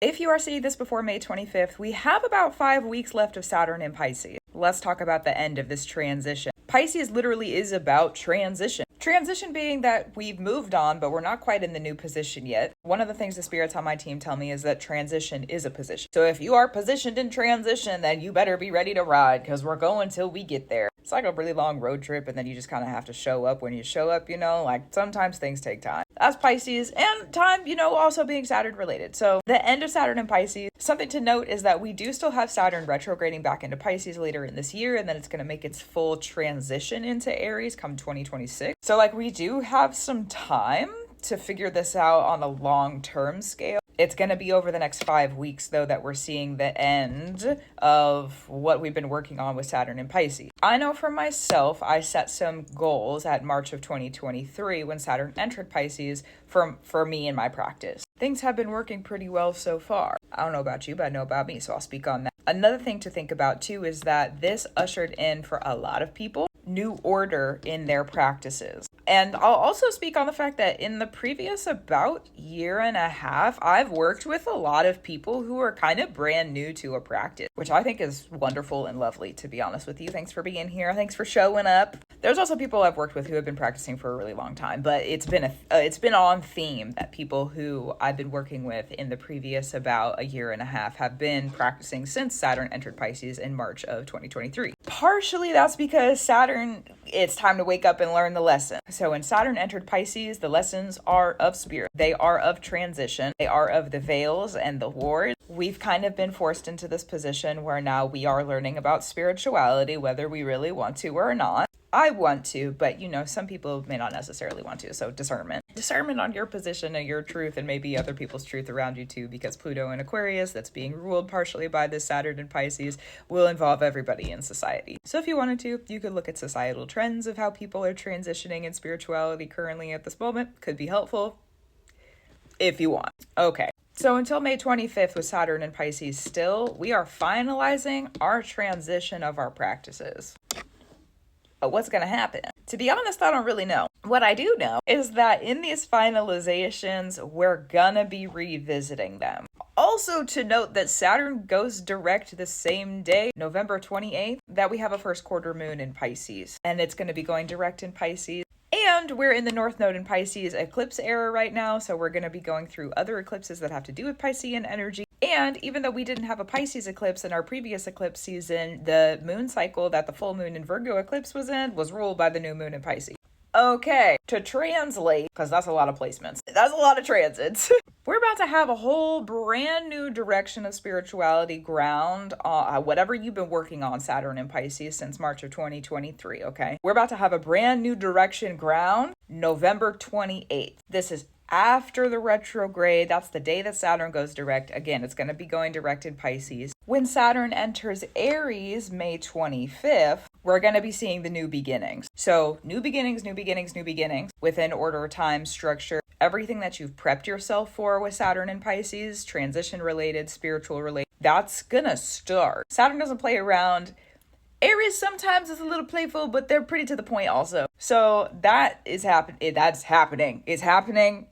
If you are seeing this before May 25th, we have about 5 weeks left of Saturn in Pisces. Let's talk about the end of this transition. Pisces literally is about transition. Transition being that we've moved on, but we're not quite in the new position yet. One of the things the spirits on my team tell me is that transition is a position. So if you are positioned in transition, then you better be ready to ride, because we're going till we get there. It's like a really long road trip, and then you just kind of have to show up when you show up, like sometimes things take time. That's Pisces, and time, also being Saturn related. So the end of Saturn in Pisces, something to note is that we do still have Saturn retrograding back into Pisces later in this year, and then it's going to make its full transition into Aries come 2026. So we do have some time to figure this out on a long-term scale. It's going to be over the next 5 weeks, though, that we're seeing the end of what we've been working on with Saturn and Pisces. I know for myself, I set some goals at March of 2023 when Saturn entered Pisces for me in my practice. Things have been working pretty well so far. I don't know about you, but I know about me, so I'll speak on that. Another thing to think about, too, is that this ushered in, for a lot of people, new order in their practices. And I'll also speak on the fact that in the previous about year and a half, I've worked with a lot of people who are kind of brand new to a practice, which I think is wonderful and lovely, to be honest with you. Thanks for being here. Thanks for showing up. There's also people I've worked with who have been practicing for a really long time, but it's been on theme that people who I've been working with in the previous about a year and a half have been practicing since Saturn entered Pisces in March of 2023. Partially that's because Saturn, it's time to wake up and learn the lesson. So when Saturn entered Pisces, the lessons are of spirit. They are of transition. They are of the veils and the wars. We've kind of been forced into this position where now we are learning about spirituality, whether we really want to or not. I want to, but some people may not necessarily want to. So discernment on your position and your truth, and maybe other people's truth around you too, because Pluto in Aquarius, that's being ruled partially by this Saturn in Pisces, will involve everybody in society. So if you wanted to, you could look at societal trends of how people are transitioning in spirituality currently at this moment. Could be helpful if you want. Okay. So until May 25th with Saturn in Pisces still, we are finalizing our transition of our practices. But what's going to happen? To be honest, I don't really know. What I do know is that in these finalizations, we're going to be revisiting them. Also to note that Saturn goes direct the same day, November 28th, that we have a first quarter moon in Pisces. And it's going to be going direct in Pisces. And we're in the North Node in Pisces eclipse era right now, so we're going to be going through other eclipses that have to do with Piscean energy. And even though we didn't have a Pisces eclipse in our previous eclipse season, the moon cycle that the full moon in Virgo eclipse was in was ruled by the new moon in Pisces. Okay, to translate, because that's a lot of placements, that's a lot of transits. We're about to have a whole brand new direction of spirituality ground, whatever you've been working on, Saturn and Pisces, since March of 2023, okay? We're about to have a brand new direction ground, November 28th. This is after the retrograde. That's the day that Saturn goes direct. Again, it's going to be going direct in Pisces. When Saturn enters Aries, May 25th, we're going to be seeing the new beginnings. So new beginnings within order, time, structure, everything that you've prepped yourself for with Saturn and Pisces, transition related, spiritual related, that's going to start. Saturn doesn't play around. Aries sometimes is a little playful, but they're pretty to the point also. So that is happening. That's happening. It's happening.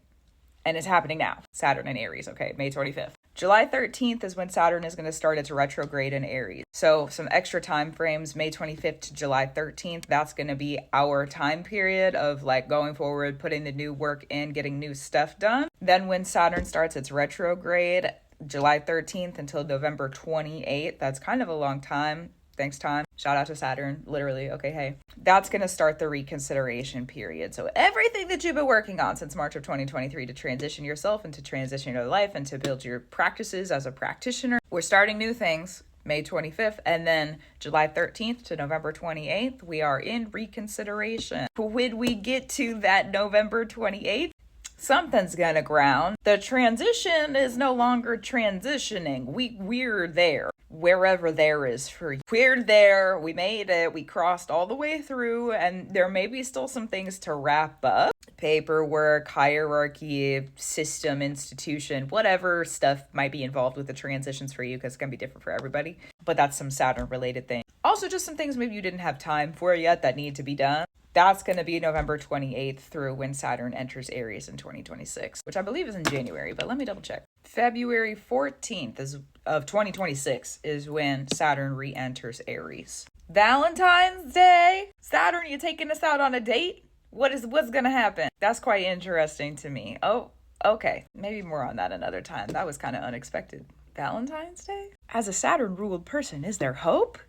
And it's happening now. Saturn and Aries, okay, May 25th. July 13th is when Saturn is going to start its retrograde in Aries. So some extra time frames, May 25th to July 13th. That's going to be our time period of going forward, putting the new work in, getting new stuff done. Then when Saturn starts its retrograde, July 13th until November 28th, that's kind of a long time. Thanks, time. Shout out to Saturn, literally. Okay, hey. That's going to start the reconsideration period. So everything that you've been working on since March of 2023 to transition yourself and to transition your life and to build your practices as a practitioner, we're starting new things May 25th, and then July 13th to November 28th, we are in reconsideration. When we get to that November 28th, something's gonna ground. The transition is no longer transitioning. We're there. Wherever there is for you. We're there. We made it. We crossed all the way through, and there may be still some things to wrap up. Paperwork, hierarchy, system, institution, whatever stuff might be involved with the transitions for you, because it's going to be different for everybody. But that's some Saturn related things. Also, just some things maybe you didn't have time for yet that need to be done. That's going to be November 28th through when Saturn enters Aries in 2026, which I believe is in January, but let me double check. February 14th of 2026 is when Saturn re-enters Aries. Valentine's Day? Saturn, you taking us out on a date? What's going to happen? That's quite interesting to me. Oh, okay. Maybe more on that another time. That was kind of unexpected. Valentine's Day? As a Saturn-ruled person, is there hope?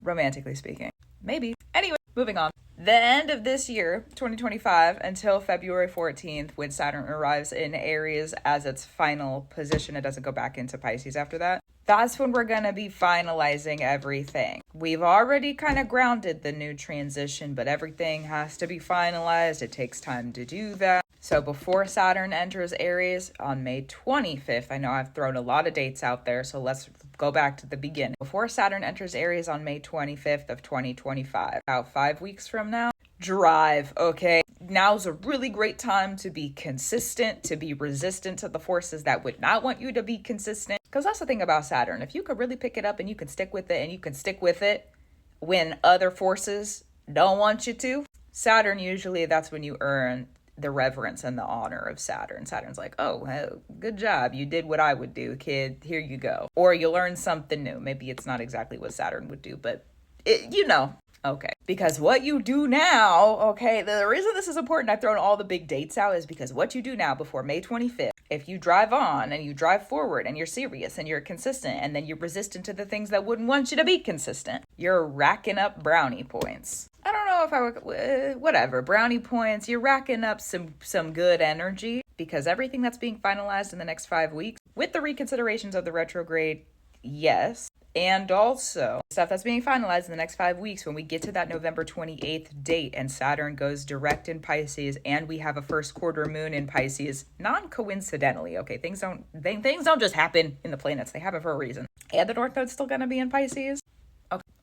Romantically speaking. Maybe. Anyway, moving on. The end of this year, 2025, until February 14th, when Saturn arrives in Aries as its final position, it doesn't go back into Pisces after that. That's when we're going to be finalizing everything. We've already kind of grounded the new transition, but everything has to be finalized. It takes time to do that. So before Saturn enters Aries on May 25th, I know I've thrown a lot of dates out there, so let's go back to the beginning. Before Saturn enters Aries on May 25th of 2025, about 5 weeks from now, drive, okay? Now's a really great time to be consistent, to be resistant to the forces that would not want you to be consistent. Because that's the thing about Saturn. If you could really pick it up and you can stick with it, and you can stick with it when other forces don't want you to, Saturn, usually that's when you earn the reverence and the honor of Saturn. Saturn's like, oh, well, good job. You did what I would do, kid. Here you go. Or you learn something new. Maybe it's not exactly what Saturn would do, but okay. Because what you do now, okay, the reason this is important, I've thrown all the big dates out, is because what you do now before May 25th, if you drive on and you drive forward and you're serious and you're consistent and then you're resistant to the things that wouldn't want you to be consistent, you're racking up brownie points. I don't know if I would, whatever, brownie points, you're racking up some good energy, because everything that's being finalized in the next 5 weeks, with the reconsiderations of the retrograde, yes, and also stuff that's being finalized in the next 5 weeks when we get to that November 28th date and Saturn goes direct in Pisces and we have a first quarter moon in Pisces, non-coincidentally, okay, things don't just happen in the planets, they happen for a reason. And the North Node's still going to be in Pisces.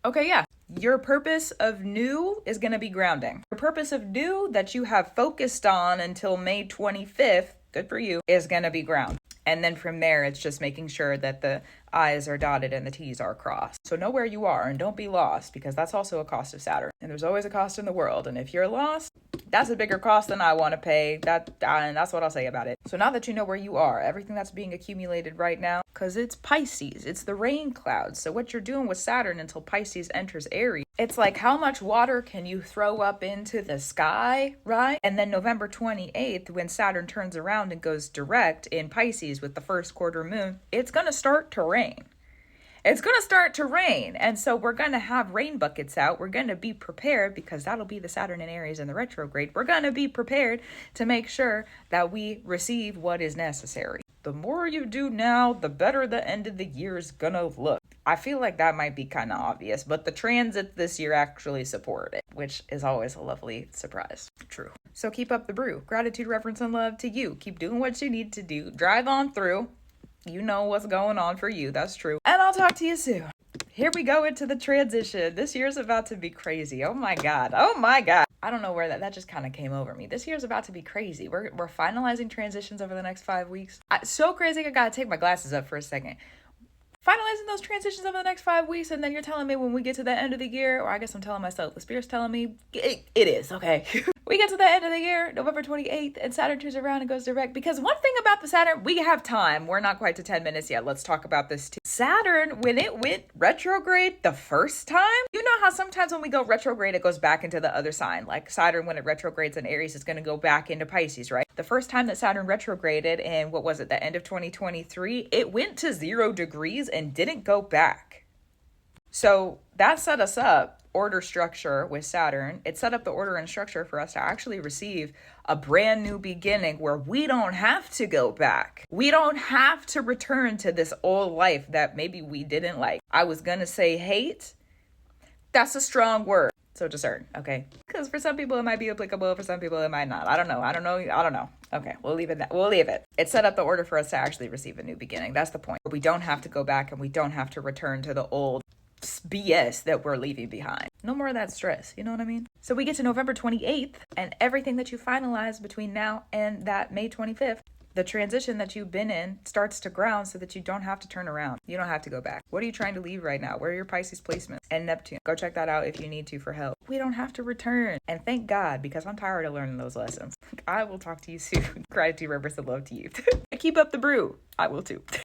Okay, yeah. Your purpose of new is going to be grounding. Your purpose of new that you have focused on until May 25th, good for you, is going to be ground. And then from there, it's just making sure that the I's are dotted and the T's are crossed. So know where you are and don't be lost, because that's also a cost of Saturn. And there's always a cost in the world. And if you're lost, that's a bigger cost than I want to pay. And that's what I'll say about it. So now that you know where you are, everything that's being accumulated right now, because it's Pisces, it's the rain clouds. So what you're doing with Saturn until Pisces enters Aries, it's like how much water can you throw up into the sky, right? And then November 28th, when Saturn turns around and goes direct in Pisces with the first quarter moon, it's going to start to rain. It's going to start to rain. And so we're going to have rain buckets out. We're going to be prepared, because that'll be the Saturn in Aries and the retrograde. We're going to be prepared to make sure that we receive what is necessary. The more you do now, the better the end of the year is going to look. I feel like that might be kind of obvious, but the transits this year actually support it, which is always a lovely surprise. True. So keep up the brew. Gratitude, reverence, and love to you. Keep doing what you need to do. Drive on through. You know what's going on for you. That's true. And I'll talk to you soon. Here we go into the transition. This year's about to be crazy. Oh my God. Oh my God. I don't know where that just kind of came over me. This year's about to be crazy. We're finalizing transitions over the next 5 weeks. So crazy, I gotta take my glasses up for a second. Finalizing those transitions over the next 5 weeks, and then you're telling me when we get to the end of the year, or I guess I'm telling myself, the Spirit's telling me it is, okay. We get to the end of the year, November 28th, and Saturn turns around and goes direct. Because one thing about the Saturn, we have time. We're not quite to 10 minutes yet. Let's talk about this too. Saturn, when it went retrograde the first time, you know how sometimes when we go retrograde, it goes back into the other sign. Like Saturn, when it retrogrades in Aries, it's going to go back into Pisces, right? The first time that Saturn retrograded in, the end of 2023, it went to 0 degrees and didn't go back. So that set us up, order structure with Saturn. It set up the order and structure for us to actually receive a brand new beginning where we don't have to go back. We don't have to return to this old life that maybe we didn't like. I was going to say hate. That's a strong word. So discern, okay? Because for some people it might be applicable, for some people it might not. I don't know. Okay, we'll leave it. It set up the order for us to actually receive a new beginning. That's the point. We don't have to go back and we don't have to return to the old BS that we're leaving behind. No more of that stress, you know what I mean? So we get to November 28th, and everything that you finalize between now and that May 25th, The transition that you've been in starts to ground so that you don't have to turn around. You don't have to go back. What are you trying to leave right now? Where are your Pisces placements? And Neptune. Go check that out if you need to for help. We don't have to return. And thank God, because I'm tired of learning those lessons. I will talk to you soon. Gratitude, reverse, and love to you. Keep up the brew. I will too.